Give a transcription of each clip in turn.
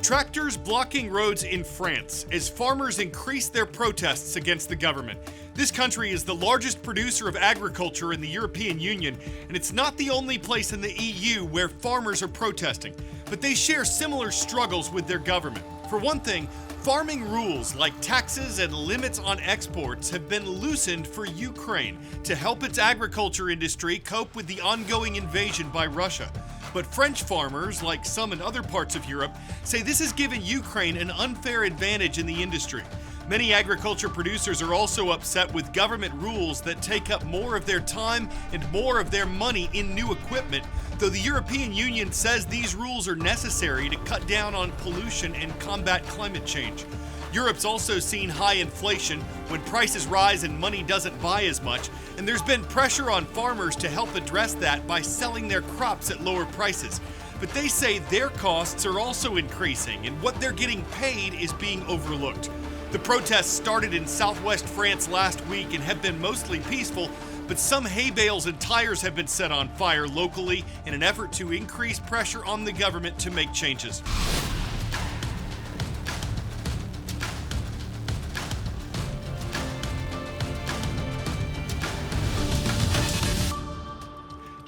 Tractors blocking roads in France as farmers increase their protests against the government. This country is the largest producer of agriculture in the European Union, and it's not the only place in the EU where farmers are protesting, but they share similar struggles with their government. For one thing, farming rules like taxes and limits on exports have been loosened for Ukraine to help its agriculture industry cope with the ongoing invasion by Russia. But French farmers, like some in other parts of Europe, say this has given Ukraine an unfair advantage in the industry. Many agriculture producers are also upset with government rules that take up more of their time and more of their money in new equipment, though the European Union says these rules are necessary to cut down on pollution and combat climate change. Europe's also seen high inflation when prices rise and money doesn't buy as much, and there's been pressure on farmers to help address that by selling their crops at lower prices. But they say their costs are also increasing, and what they're getting paid is being overlooked. The protests started in southwest France last week and have been mostly peaceful, but some hay bales and tires have been set on fire locally in an effort to increase pressure on the government to make changes.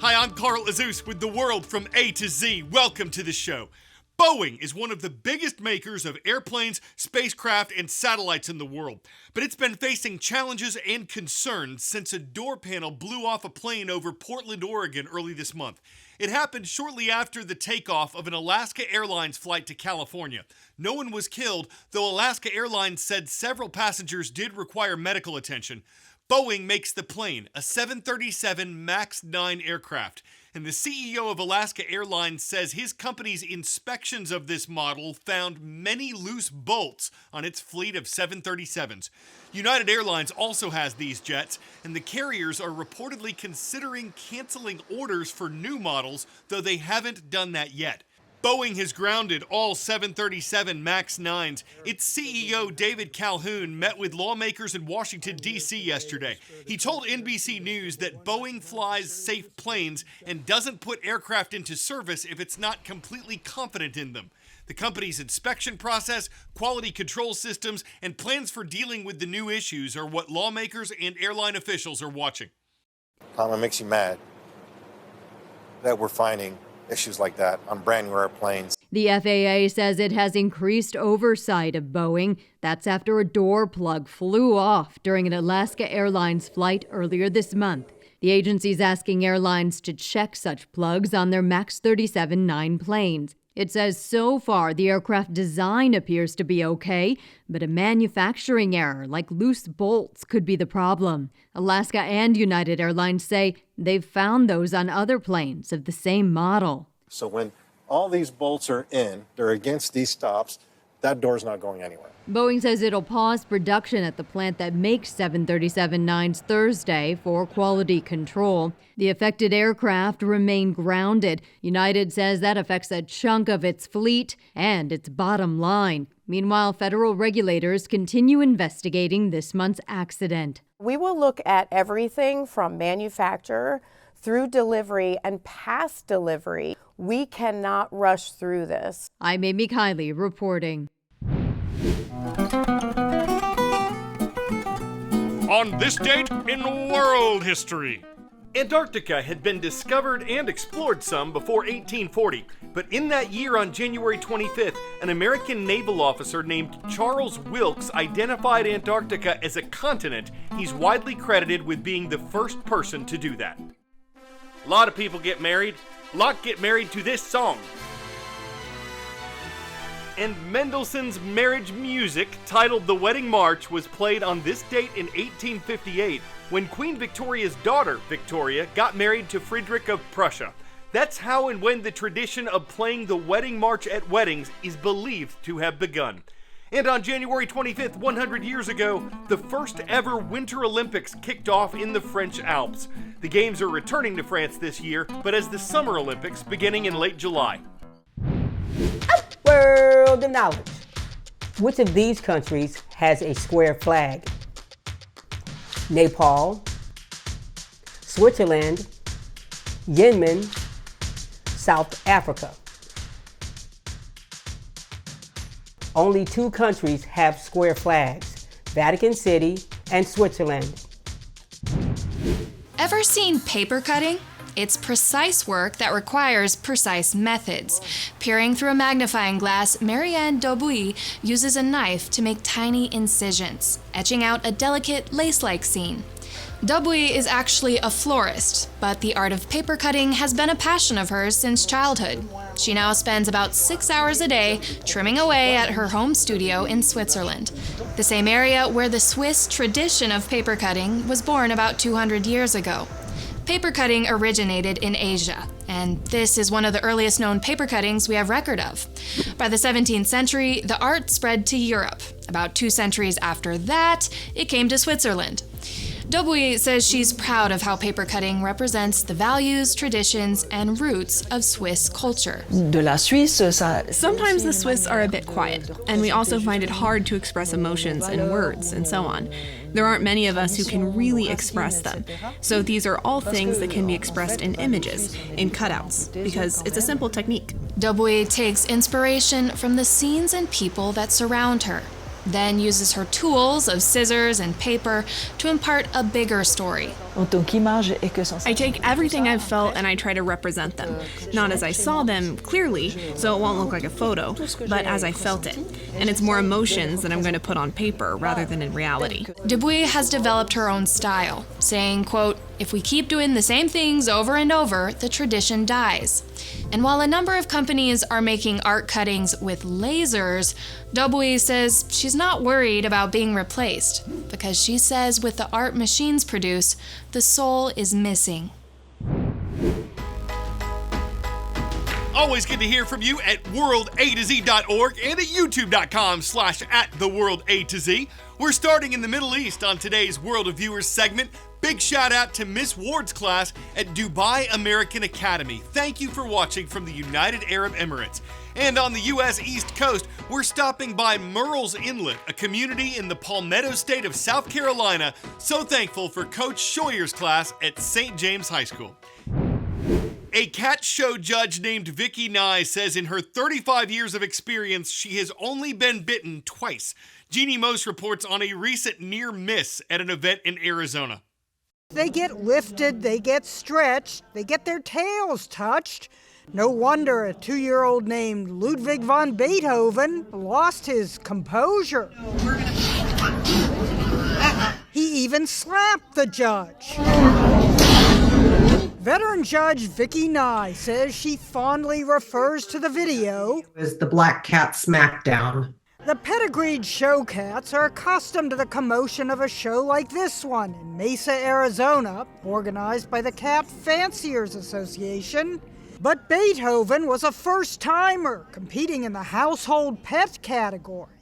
Hi, I'm Carl Azus with The World from A to Z. Welcome to the show. Boeing is one of the biggest makers of airplanes, spacecraft, and satellites in the world, but it's been facing challenges and concerns since a door panel blew off a plane over Portland, Oregon early this month. It happened shortly after the takeoff of an Alaska Airlines flight to California. No one was killed, though Alaska Airlines said several passengers did require medical attention. Boeing makes the plane, a 737 MAX 9 aircraft, and the CEO of Alaska Airlines says his company's inspections of this model found many loose bolts on its fleet of 737s. United Airlines also has these jets, and the carriers are reportedly considering canceling orders for new models, though they haven't done that yet. Boeing has grounded all 737 MAX 9s. Its CEO, David Calhoun, met with lawmakers in Washington, D.C. yesterday. He told NBC News that Boeing flies safe planes and doesn't put aircraft into service if it's not completely confident in them. The company's inspection process, quality control systems, and plans for dealing with the new issues are what lawmakers and airline officials are watching. It makes you mad that we're finding issues like that on brand new airplanes. The FAA says it has increased oversight of Boeing. That's after a door plug flew off during an Alaska Airlines flight earlier this month. The agency's asking airlines to check such plugs on their MAX 37-9 planes. It says so far the aircraft design appears to be okay, but a manufacturing error like loose bolts could be the problem. Alaska and United Airlines say they've found those on other planes of the same model. So when all these bolts are in, they're against these stops, that door's not going anywhere. Boeing says it'll pause production at the plant that makes 737-9s Thursday for quality control. The affected aircraft remain grounded. United says that affects a chunk of its fleet and its bottom line. Meanwhile, federal regulators continue investigating this month's accident. We will look at everything from manufacturer through delivery and past delivery. We cannot rush through this. I'm Amy Kiley reporting. On this date in world history, Antarctica had been discovered and explored some before 1840, but in that year on January 25th, an American naval officer named Charles Wilkes identified Antarctica as a continent. He's widely credited with being the first person to do that. A lot of people get married. A lot get married to this song. And Mendelssohn's marriage music, titled The Wedding March, was played on this date in 1858, when Queen Victoria's daughter, Victoria, got married to Frederick of Prussia. That's how and when the tradition of playing the wedding march at weddings is believed to have begun. And on January 25th, 100 years ago, the first ever Winter Olympics kicked off in the French Alps. The Games are returning to France this year, but as the Summer Olympics beginning in late July. World of knowledge. Which of these countries has a square flag? Nepal, Switzerland, Yemen, South Africa. Only 2 countries have square flags, Vatican City and Switzerland. Ever seen paper cutting? It's precise work that requires precise methods. Peering through a magnifying glass, Marianne Daubuy uses a knife to make tiny incisions, etching out a delicate lace-like scene. Daubuy is actually a florist, but the art of paper cutting has been a passion of hers since childhood. She now spends about 6 hours a day trimming away at her home studio in Switzerland, the same area where the Swiss tradition of paper cutting was born about 200 years ago. Paper cutting originated in Asia, and this is one of the earliest known paper cuttings we have record of. By the 17th century, the art spread to Europe. About 2 centuries after that, it came to Switzerland. Daubuy says she's proud of how paper cutting represents the values, traditions, and roots of Swiss culture. Sometimes the Swiss are a bit quiet, and we also find it hard to express emotions in words and so on. There aren't many of us who can really express them. So these are all things that can be expressed in images, in cutouts, because it's a simple technique. Daubuy takes inspiration from the scenes and people that surround her, then uses her tools of scissors and paper to impart a bigger story. I take everything I've felt and I try to represent them, not as I saw them clearly, so it won't look like a photo, but as I felt it. And it's more emotions that I'm going to put on paper rather than in reality. Daubuy has developed her own style, saying, quote, "If we keep doing the same things over and over, the tradition dies." And while a number of companies are making art cuttings with lasers, Daubuy says she's not worried about being replaced, because she says with the art machines produce, the soul is missing. Always good to hear from you at worldatozorg and at youtube.com/@theworldatz. We're starting in the Middle East on today's World of Viewers segment. Big shout out to Miss Ward's class at Dubai American Academy. Thank you for watching from the United Arab Emirates. And on the U.S. East Coast, we're stopping by Murrells Inlet, a community in the Palmetto State of South Carolina. So thankful for Coach Scheuer's class at St. James High School. A cat show judge named Vicky Nye says in her 35 years of experience, she has only been bitten twice. Jeannie Mose reports on a recent near miss at an event in Arizona. They get lifted, they get stretched, they get their tails touched. No wonder a 2-year-old named Ludwig von Beethoven lost his composure. He even slapped the judge. Veteran judge Vicky Nye says she fondly refers to the video as the Black Cat Smackdown. The pedigreed show cats are accustomed to the commotion of a show like this one in Mesa, Arizona, organized by the Cat Fanciers Association. But Beethoven was a first-timer competing in the household pet category.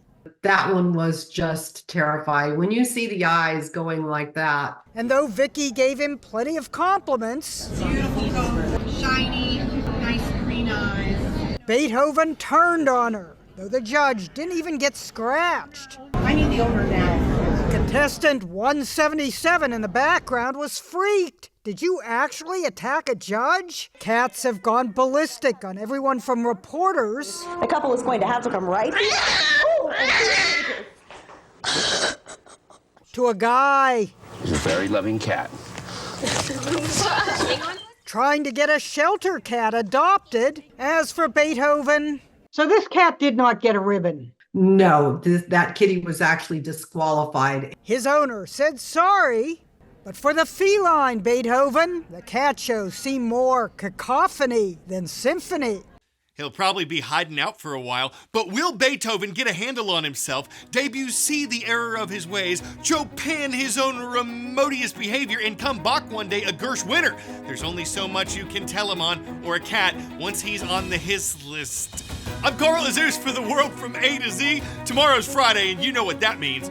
That one was just terrifying. When you see the eyes going like that. And though Vicky gave him plenty of compliments, beautiful coat, shiny, nice green eyes, Beethoven turned on her, though the judge didn't even get scratched. I need the owner now. Contestant 177 in the background was freaked. Did you actually attack a judge? Cats have gone ballistic on everyone from reporters. The couple is going to have to come right to a guy. He's a very loving cat. Trying to get a shelter cat adopted. As for Beethoven, so this cat did not get a ribbon. No, that kitty was actually disqualified. His owner said sorry, but for the feline Beethoven, the cat show seemed more cacophony than symphony. He'll probably be hiding out for a while, but will Beethoven get a handle on himself, see the error of his ways, Chopin his own remodious behavior, and come back one day a Gersh winner? There's only so much you can tell him on, or a cat, once he's on the his list. I'm Carl Azus for The World from A to Z. Tomorrow's Friday, and you know what that means.